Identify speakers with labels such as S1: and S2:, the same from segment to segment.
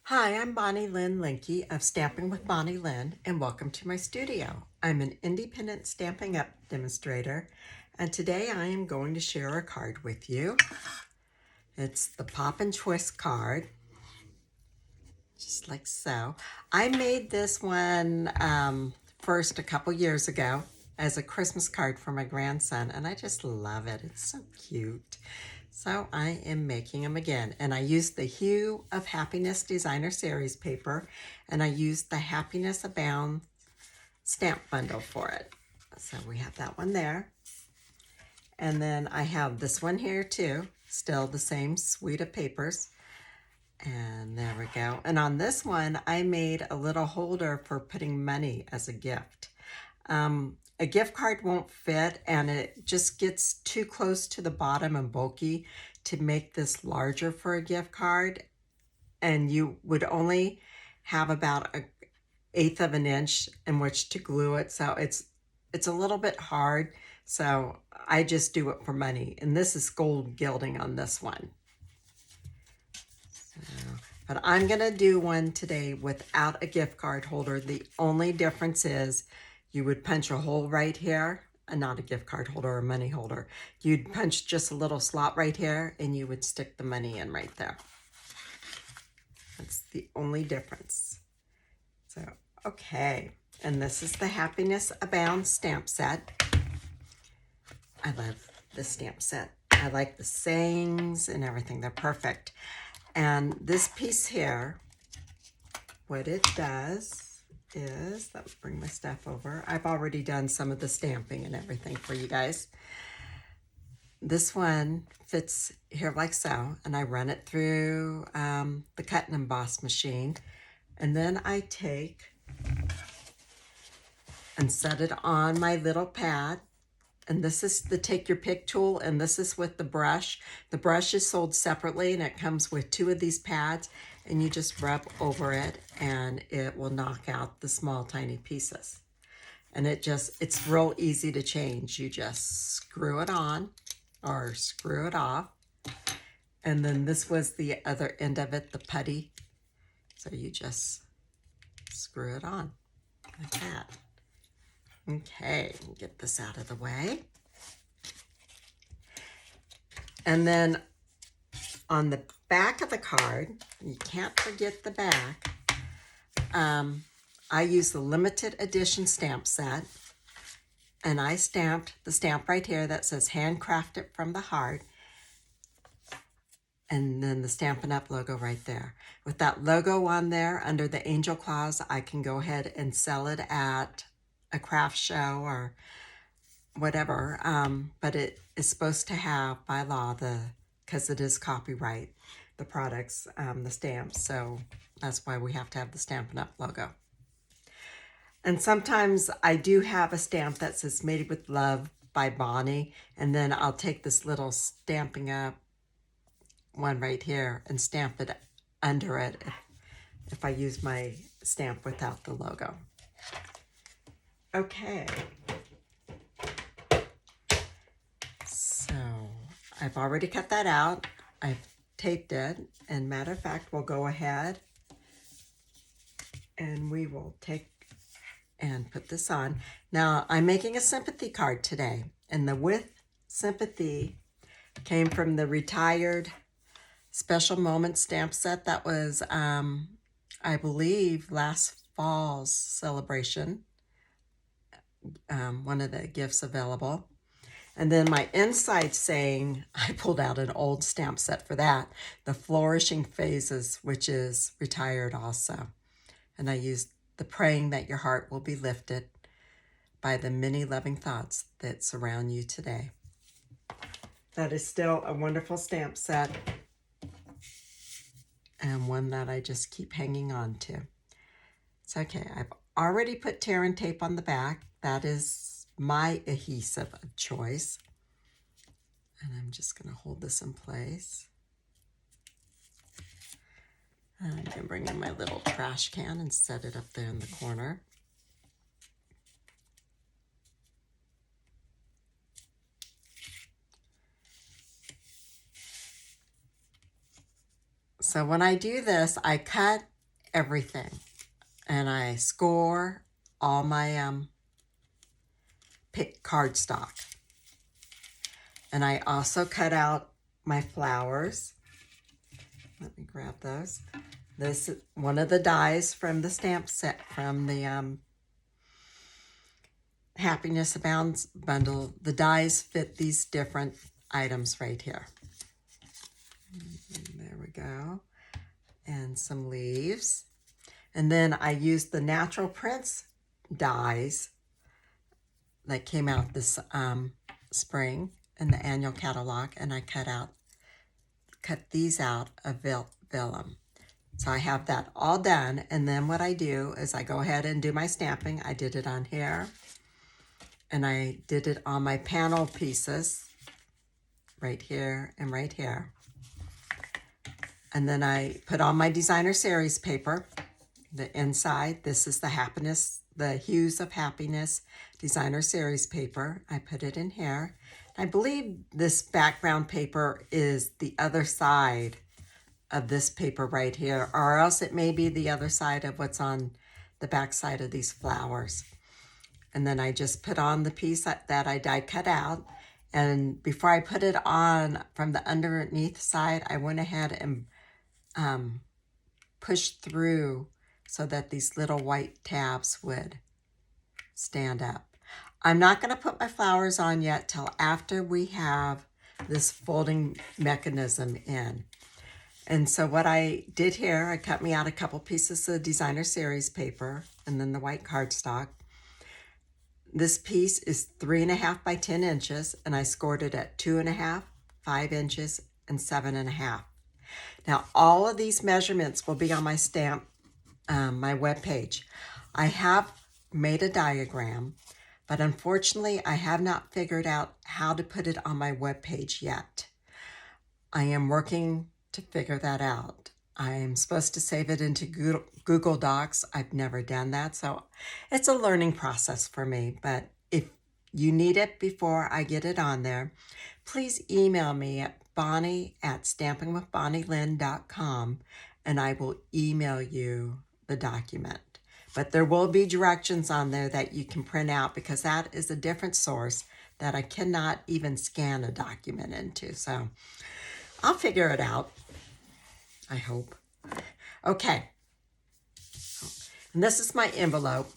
S1: Hi, I'm Bonnie Lynn Linky of Stamping with Bonnie Lynn, and welcome to my studio. I'm an independent Stampin' Up demonstrator, and today I am going to share a card with you. It's the Pop and Twist card, just like so. I made this one first a couple years ago as a Christmas card for my grandson, and I just love it. It's so cute. So I am making them again, and I used the Hue of Happiness Designer Series paper, and I used the Happiness Abounds stamp bundle for it. So we have that one there. And then I have this one here too, still the same suite of papers. And there we go. And on this one, I made a little holder for putting money as a gift. A gift card won't fit, and it just gets too close to the bottom and bulky to make this larger for a gift card. And you would only have about 1/8 of an inch in which to glue it. So it's a little bit hard. So I just do it for money. And this is gold gilding on this one. But I'm going to do one today without a gift card holder. The only difference is you would punch a hole right here, and not a gift card holder or a money holder. You'd punch just a little slot right here, and you would stick the money in right there. That's the only difference. So, okay. And this is the Happiness Abounds stamp set. I love this stamp set. I like the sayings and everything. They're perfect. And this piece here, what it does is, let me bring my stuff over. I've already done some of the stamping and everything for you guys. This one fits here like so, and I run it through the cut and emboss machine. And then I take and set it on my little pad. And this is the take your pick tool, and this is with the brush. The brush is sold separately, and it comes with 2 of these pads, and you just rub over it, and it will knock out the small, tiny pieces. And it's real easy to change. You just screw it on or screw it off. And then this was the other end of it, the putty. So you just screw it on like that. Okay, get this out of the way. And then on the back of the card, you can't forget the back, I use the limited edition stamp set, and I stamped the stamp right here that says handcrafted from the heart, and then the Stampin' Up logo right there. With that logo on there under the angel claws, I can go ahead and sell it at a craft show or whatever, but it is supposed to have, by law, because it is copyright, the products, the stamps, so that's why we have to have the Stampin' Up logo. And sometimes I do have a stamp that says Made with Love by Bonnie, and then I'll take this little Stampin' Up one right here and stamp it under it if I use my stamp without the logo. Okay. So I've already cut that out. I've taped it. And matter of fact, we'll go ahead and we will take and put this on. Now, I'm making a sympathy card today. And the With Sympathy came from the retired Special Moments stamp set that was, I believe, last fall's celebration. One of the gifts available. And then my inside saying, I pulled out an old stamp set for that, the Flourishing Phases, which is retired also. And I used the praying that your heart will be lifted by the many loving thoughts that surround you today. That is still a wonderful stamp set, and one that I just keep hanging on to. It's okay. I've already put tear and tape on the back. That is my adhesive of choice. And I'm just going to hold this in place. And I can bring in my little trash can and set it up there in the corner. So when I do this, I cut everything. And I score all my cardstock. And I also cut out my flowers. Let me grab those. This is one of the dies from the stamp set from the Happiness Abounds bundle. The dies fit these different items right here. And there we go. And some leaves. And then I used the Natural Prints dies that came out this spring in the annual catalog, and I cut these out of vellum. So I have that all done, and then what I do is I go ahead and do my stamping. I did it on here, and I did it on my panel pieces right here and right here. And then I put on my designer series paper, the inside. This is the Hues of Happiness designer series paper. I put it in here. I believe this background paper is the other side of this paper right here, or else it may be the other side of what's on the back side of these flowers. And then I just put on the piece that I die cut out. And before I put it on from the underneath side, I went ahead and pushed through so that these little white tabs would stand up. I'm not going to put my flowers on yet till after we have this folding mechanism in. And so what I did here, I cut me out a couple pieces of designer series paper and then the white cardstock. This piece is 3.5 by 10 inches, and I scored it at 2.5, 5 inches, and 7.5. Now, all of these measurements will be on my stamp, my webpage. I have made a diagram, but unfortunately, I have not figured out how to put it on my webpage yet. I am working to figure that out. I'm supposed to save it into Google Docs. I've never done that, so it's a learning process for me. But if you need it before I get it on there, please email me at bonnie@stampingwithbonnielynn.com, and I will email you the document. But there will be directions on there that you can print out, because that is a different source that I cannot even scan a document into. So I'll figure it out, I hope. Okay. And this is my envelope.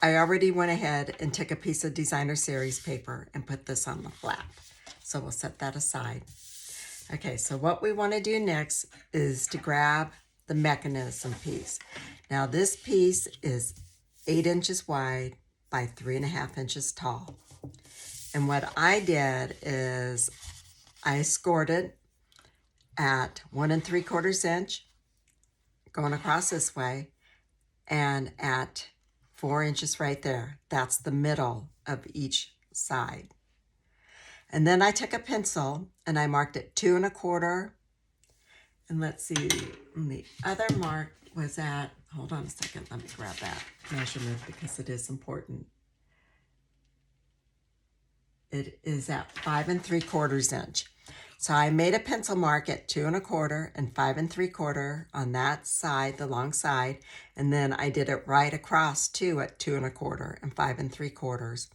S1: I already went ahead and took a piece of designer series paper and put this on the flap. So we'll set that aside. Okay, so what we want to do next is to grab the mechanism piece. Now this piece is 8 inches wide by 3.5 inches tall. And what I did is I scored it at 1 3/4 inch going across this way, and at 4 inches right there. That's the middle of each side. And then I took a pencil and I marked it 2 1/4. And let's see, the other mark was at, hold on a second, let me grab that measurement because it is important. It is at 5 3/4 inch. So I made a pencil mark at 2 1/4 and 5 3/4 on that side, the long side, and then I did it right across too at 2 1/4 and 5 3/4.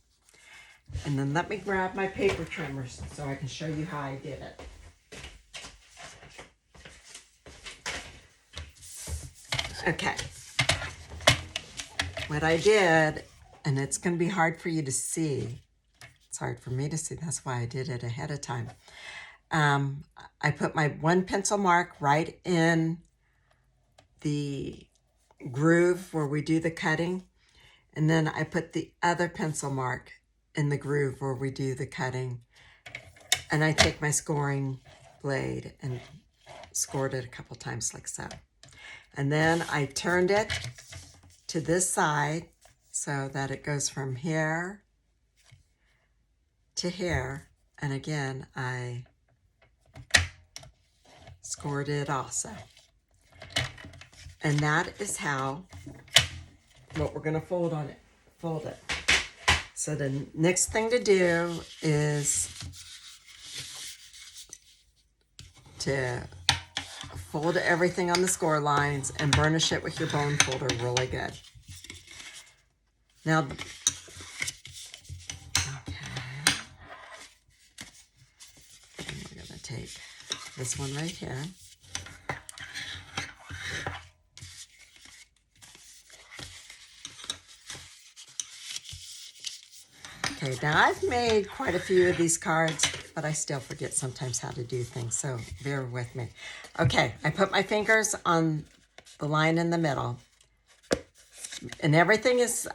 S1: And then let me grab my paper trimmers so I can show you how I did it. Okay. What I did, and it's going to be hard for you to see. It's hard for me to see. That's why I did it ahead of time. I put my one pencil mark right in the groove where we do the cutting, and then I put the other pencil mark in the groove where we do the cutting, and I take my scoring blade and scored it a couple times like so. And then I turned it to this side so that it goes from here to here, and again I scored it also. And that is how, what we're going to fold it. So the next thing to do is to fold everything on the score lines and burnish it with your bone folder really good. Now, okay. And we're going to take this one right here. Okay, now I've made quite a few of these cards, but I still forget sometimes how to do things, so bear with me. Okay, I put my fingers on the line in the middle, and everything is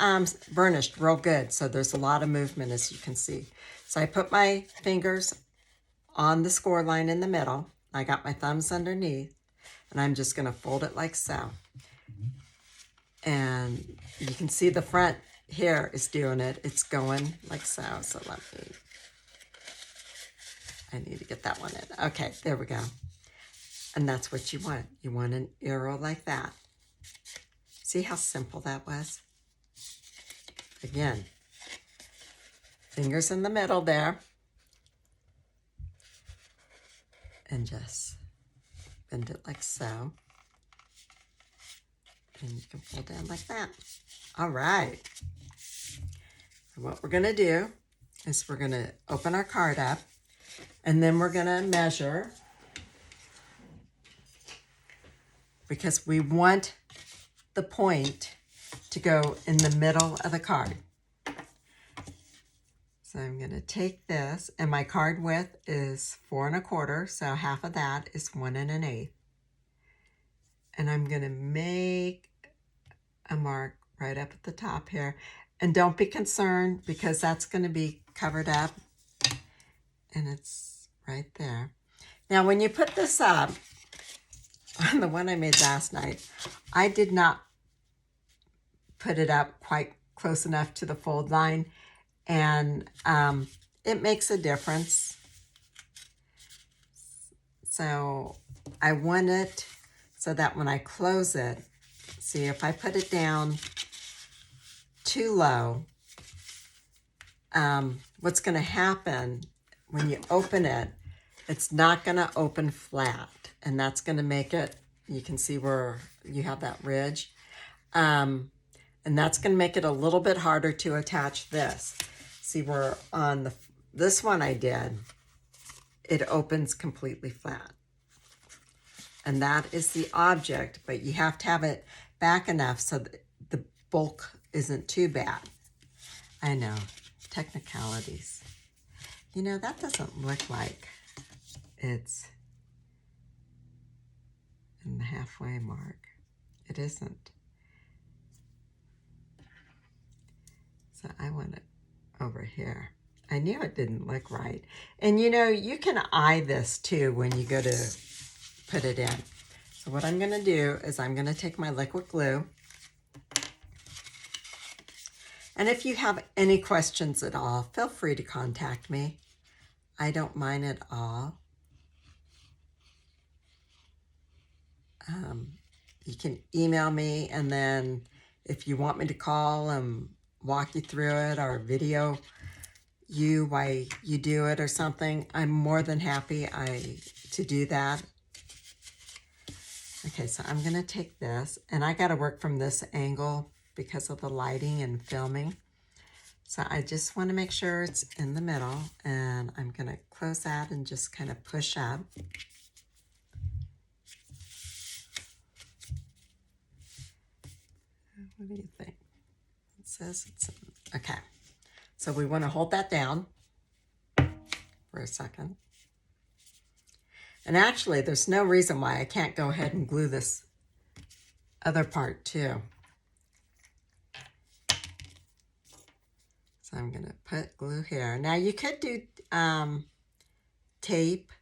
S1: burnished real good, so there's a lot of movement, as you can see. So I put my fingers on the score line in the middle. I got my thumbs underneath, and I'm just going to fold it like so. And you can see the front here is doing it. It's going like so. So I need to get that one in. Okay, there we go. And that's what you want. You want an arrow like that. See how simple that was? Again, fingers in the middle there. And just bend it like so. And you can pull down like that. All right. And what we're going to do is we're going to open our card up, and then we're going to measure, because we want the point to go in the middle of the card. So I'm going to take this, and my card width is 4 1/4, so half of that is 1 1/8. And I'm going to make a mark right up at the top here. And don't be concerned, because that's going to be covered up, and it's right there. Now, when you put this up, on the one I made last night, I did not put it up quite close enough to the fold line, and it makes a difference. So I want it so that when I close it, see, if I put it down too low, what's going to happen when you open it, it's not going to open flat, and that's going to make it, you can see where you have that ridge, and that's going to make it a little bit harder to attach this. See, where on this one I did, it opens completely flat, and that is the object, but you have to have it back enough so that the bulk isn't too bad. I know, technicalities. You know, that doesn't look like it's in the halfway mark. It isn't. So I want it over here. I knew it didn't look right. And you know, you can eye this too when you go to put it in. So what I'm going to do is I'm going to take my liquid glue. And if you have any questions at all, feel free to contact me. I don't mind at all. You can email me, and then if you want me to call and walk you through it or video you why you do it or something, I'm more than happy to do that. Okay, so I'm going to take this, and I got to work from this angle because of the lighting and filming. So I just want to make sure it's in the middle, and I'm going to close that and just kind of push up. What do you think? It says it's okay. So we want to hold that down for a second. And actually, there's no reason why I can't go ahead and glue this other part too. So I'm going to put glue here. Now you could do tape.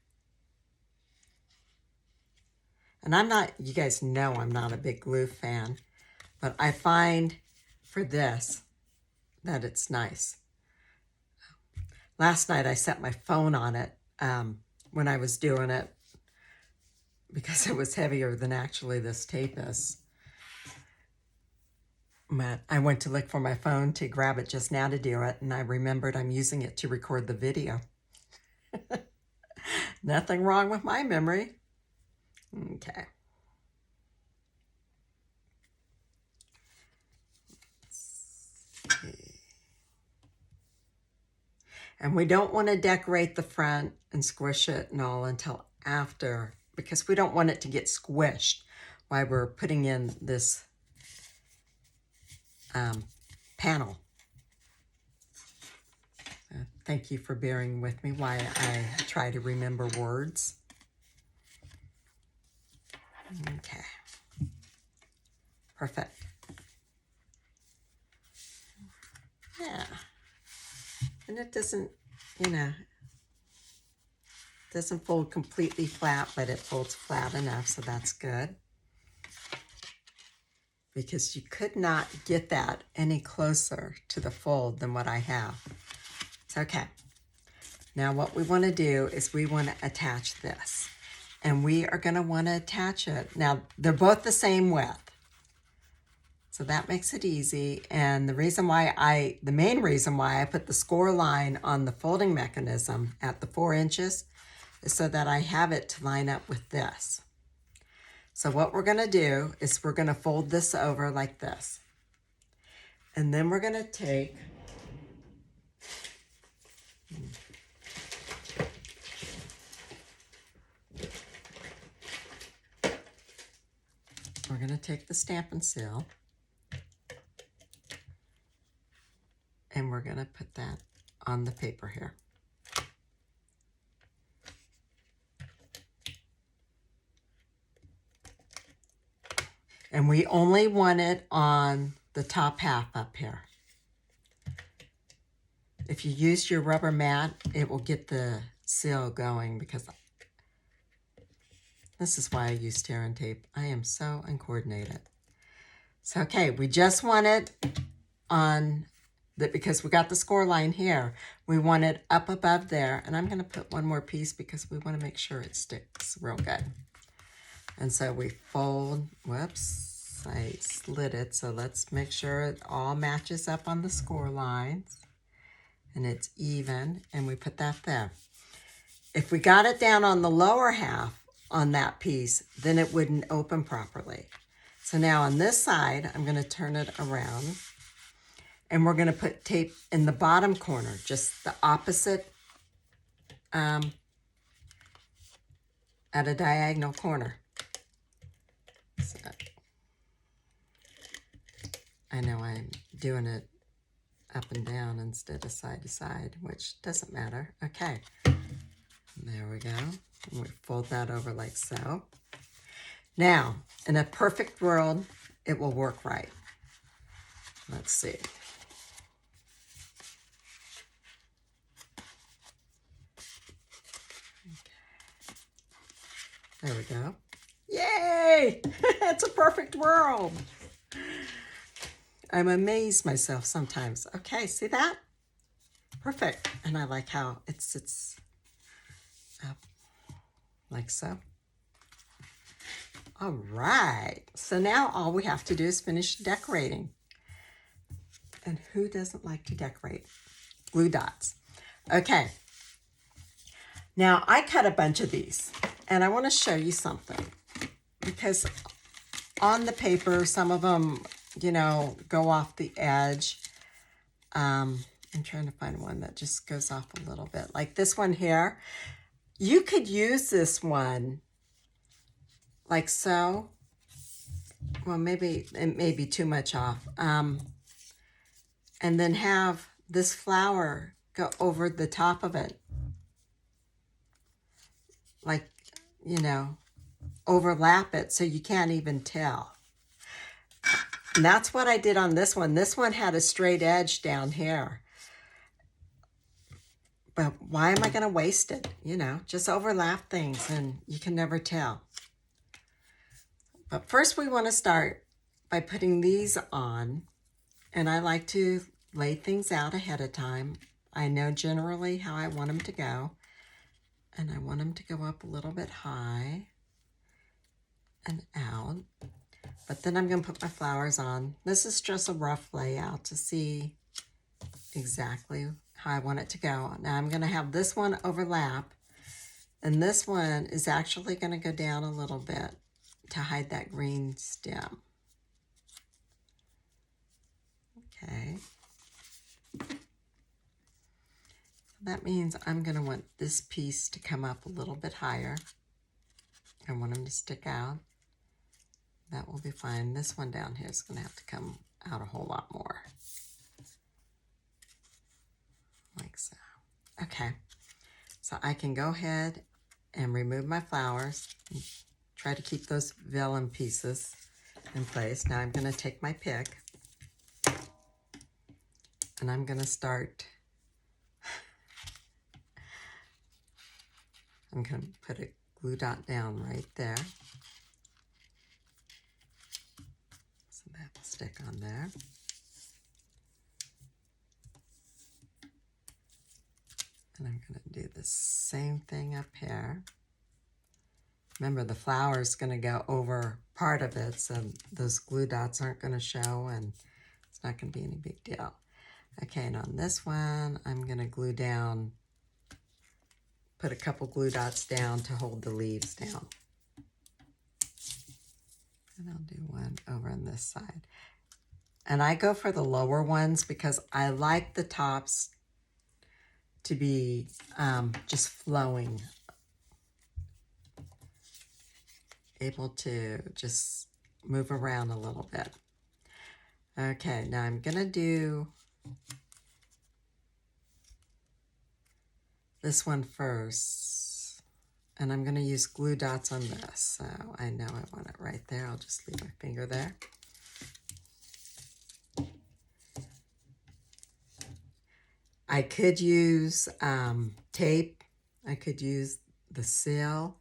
S1: And I'm not, you guys know I'm not a big glue fan, but I find for this that it's nice. Last night I set my phone on it when I was doing it because it was heavier than actually this tape is. But I went to look for my phone to grab it just now to do it, and I remembered I'm using it to record the video. Nothing wrong with my memory. Okay. And we don't want to decorate the front and squish it and all until after, because we don't want it to get squished while we're putting in this panel. Thank you for bearing with me while I try to remember words. Okay. Perfect. Yeah. And it doesn't, you know, doesn't fold completely flat, but it folds flat enough, so that's good. Because you could not get that any closer to the fold than what I have. It's okay. Now what we want to do is we want to attach this. And we are going to want to attach it. Now they're both the same width. So that makes it easy. And the main reason why I put the score line on the folding mechanism at the 4 inches is so that I have it to line up with this. So what we're going to do is we're going to fold this over like this. And then we're going to take the Stampin' Seal and we're going to put that on the paper here. And we only want it on the top half up here. If you use your rubber mat, it will get the seal going, because this is why I use tear and tape. I am so uncoordinated. So, okay, we just want it on that because we got the score line here. We want it up above there. And I'm going to put one more piece because we want to make sure it sticks real good. And so we fold, whoops, I slid it. So let's make sure it all matches up on the score lines and it's even, and we put that there. If we got it down on the lower half on that piece, then it wouldn't open properly. So now on this side, I'm going to turn it around and we're going to put tape in the bottom corner, just the opposite at a diagonal corner. So, I know I'm doing it up and down instead of side to side, which doesn't matter. Okay, there we go. And we fold that over like so. Now, in a perfect world, it will work right. Let's see. There we go. Yay! It's a perfect world. I'm amazed myself sometimes. Okay, see that? Perfect. And I like how it sits up like so. All right. So now all we have to do is finish decorating. And who doesn't like to decorate? Glue dots. Okay. Now I cut a bunch of these and I want to show you something, because on the paper, some of them, you know, go off the edge. I'm trying to find one that just goes off a little bit, like this one here. You could use this one like so. Well, maybe it may be too much off. And then have this flower go over the top of it. Like, you know, overlap it so you can't even tell. And that's what I did on this one. This one had a straight edge down here. But why am I going to waste it? You know, just overlap things and you can never tell. But first we want to start by putting these on. And I like to lay things out ahead of time. I know generally how I want them to go. And I want them to go up a little bit high and out. But then I'm going to put my flowers on. This is just a rough layout to see exactly how I want it to go. Now I'm going to have this one overlap And this one is actually going to go down a little bit to hide that green stem. Okay. That means I'm going to want this piece to come up a little bit higher. I want them to stick out. That will be fine. This one down here is going to have to come out a whole lot more. Like so. Okay. So I can go ahead and remove my flowers. And try to keep those vellum pieces in place. Now I'm going to take my pick and I'm going to start. I'm going to put a glue dot down right there. So that will stick on there. And I'm going to do the same thing up here. Remember, the flower is going to go over part of it, so those glue dots aren't going to show, and it's not going to be any big deal. Okay, and on this one, I'm going to glue down, put a couple glue dots down to hold the leaves down. And I'll do one over on this side. And I go for the lower ones because I like the tops to be just flowing, able to just move around a little bit. Okay, now I'm gonna do this one first, and I'm gonna use glue dots on this. So I know I want it right there. I'll just leave my finger there. I could use tape. I could use the seal,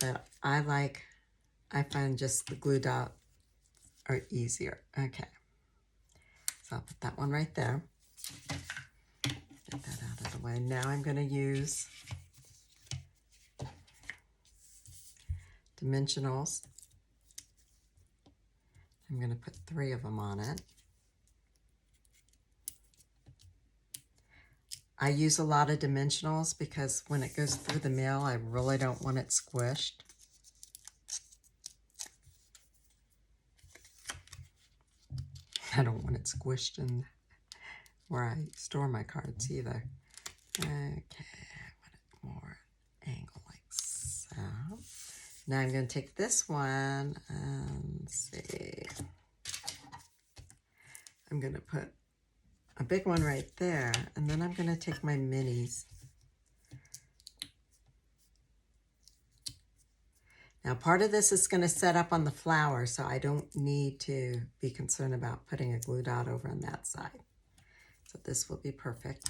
S1: but I find just the glue dot are easier. Okay, so I'll put that one right there. Get that out of the way. Now I'm going to use dimensionals. I'm going to put 3 of them on it. I use a lot of dimensionals because when it goes through the mill, I really don't want it squished. I don't want it squished in where I store my cards either. Okay, I want it more angle like so. Now I'm going to take this one and see. I'm going to put a big one right there, and then I'm going to take my minis. Now part of this is going to set up on the flower, so I don't need to be concerned about putting a glue dot over on that side. So this will be perfect.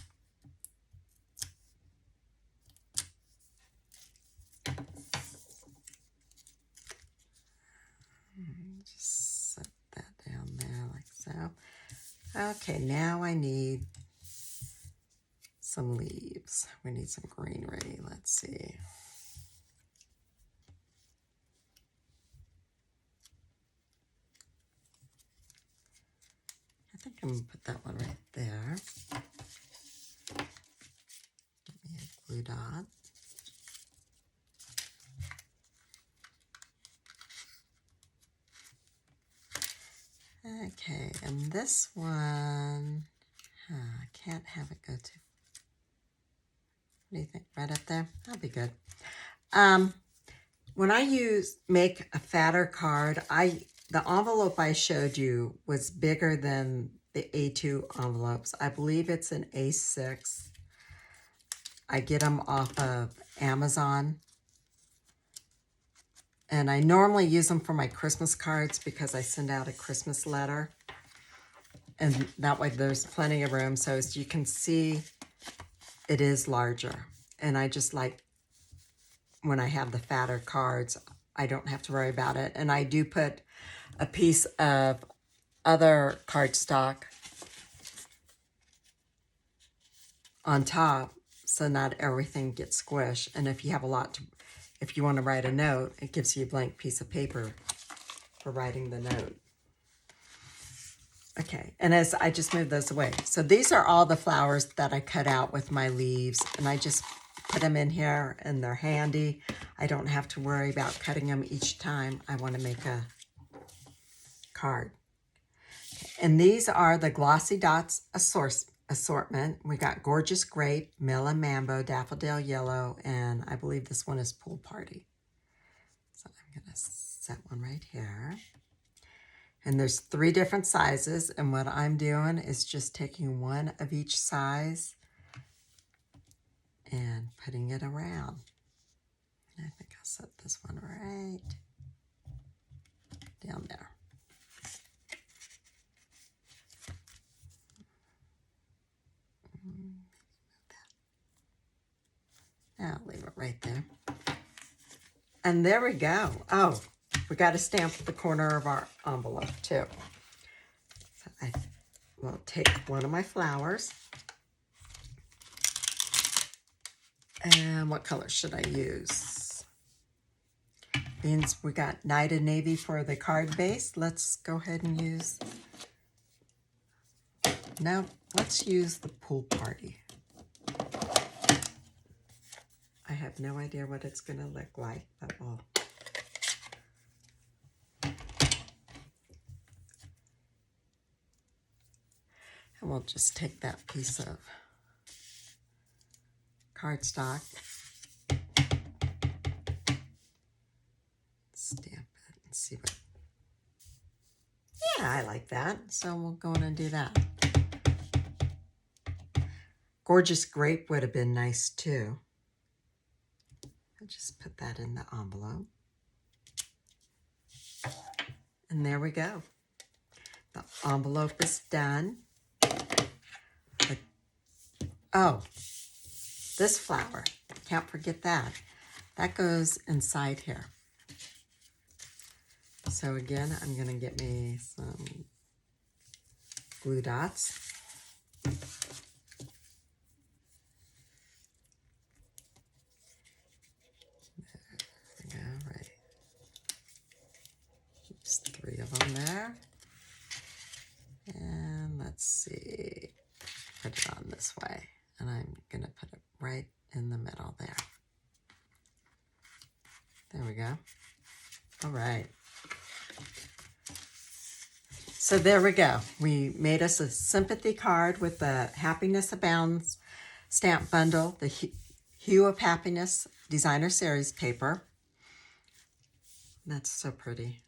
S1: Just set that down there like so. Okay, now I need some leaves. We need some greenery. Let's see. I think I'm going to put that one right there. Give me a glue dot. Okay, and this one, I can't have it go too. What do you think? Right up there? That'll be good. When I make a fatter card, the envelope I showed you was bigger than the A2 envelopes. I believe it's an A6. I get them off of Amazon. And I normally use them for my Christmas cards because I send out a Christmas letter. And that way there's plenty of room. So as you can see, it is larger. And I just like when I have the fatter cards, I don't have to worry about it. And I do put a piece of other cardstock on top so not everything gets squished. And if you have a lot to, if you want to write a note, it gives you a blank piece of paper for writing the note. Okay, and as I just move those away. So these are all the flowers that I cut out with my leaves, and I just put them in here and they're handy. I don't have to worry about cutting them each time I want to make a card. And these are the Glossy Dots assortment. We got Gorgeous Grape, Melon Mambo, Daffodil Yellow, and I believe this one is Pool Party. So I'm going to set one right here. And there's 3 different sizes, and what I'm doing is just taking one of each size and putting it around. I think I'll set this one right down there. I'll leave it right there. And there we go. Oh, we got to stamp the corner of our envelope too. So I will take one of my flowers. And what color should I use? Means we got Night and Navy for the card base. Let's go ahead and use, no, let's use the Pool Party. I have no idea what it's going to look like, but we'll. And we'll just take that piece of cardstock, stamp it, and see what. Yeah, I like that. So we'll go in and do that. Gorgeous Grape would have been nice too. I'll just put that in the envelope. And there we go. The envelope is done. Oh, this flower, can't forget that. That goes inside here. So again, I'm gonna get me some glue dots. There we go, right. There's 3 of them there. And let's see, put it on this way. And I'm gonna put it right in the middle there. There we go. All right. So there we go. We made us a sympathy card with the Happiness Abounds stamp bundle, the Hue of Happiness Designer Series paper. That's so pretty.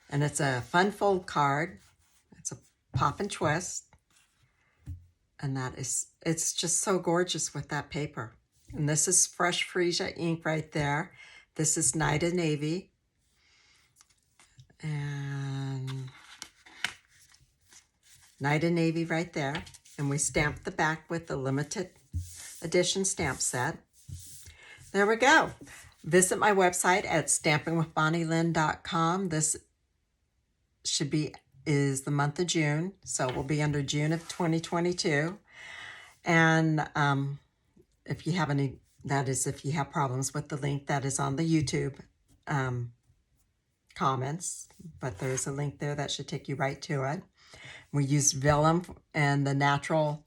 S1: And it's a fun fold card. It's a pop and twist. And that is, it's just so gorgeous with that paper. And this is Fresh Freesia ink right there. This is Night and Navy. And Night and Navy right there. And we stamped the back with the limited edition stamp set. There we go. Visit my website at stampingwithbonnielynn.com. This is the month of June, so it will be under June of 2022. And if you have any, that is if you have problems with the link, that is on the YouTube comments, but there's a link there that should take you right to it. We used vellum and the natural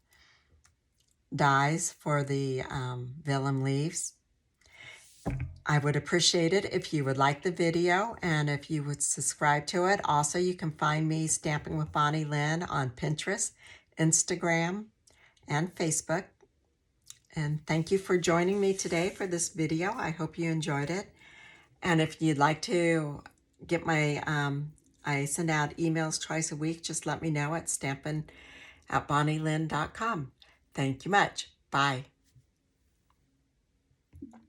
S1: dyes for the vellum leaves. I would appreciate it if you would like the video and if you would subscribe to it. Also, you can find me Stamping with Bonnie Lynn on Pinterest, Instagram, and Facebook. And thank you for joining me today for this video. I hope you enjoyed it. And if you'd like to get my, I send out emails twice a week. Just let me know at stampin@bonnielynn.com. Thank you much. Bye.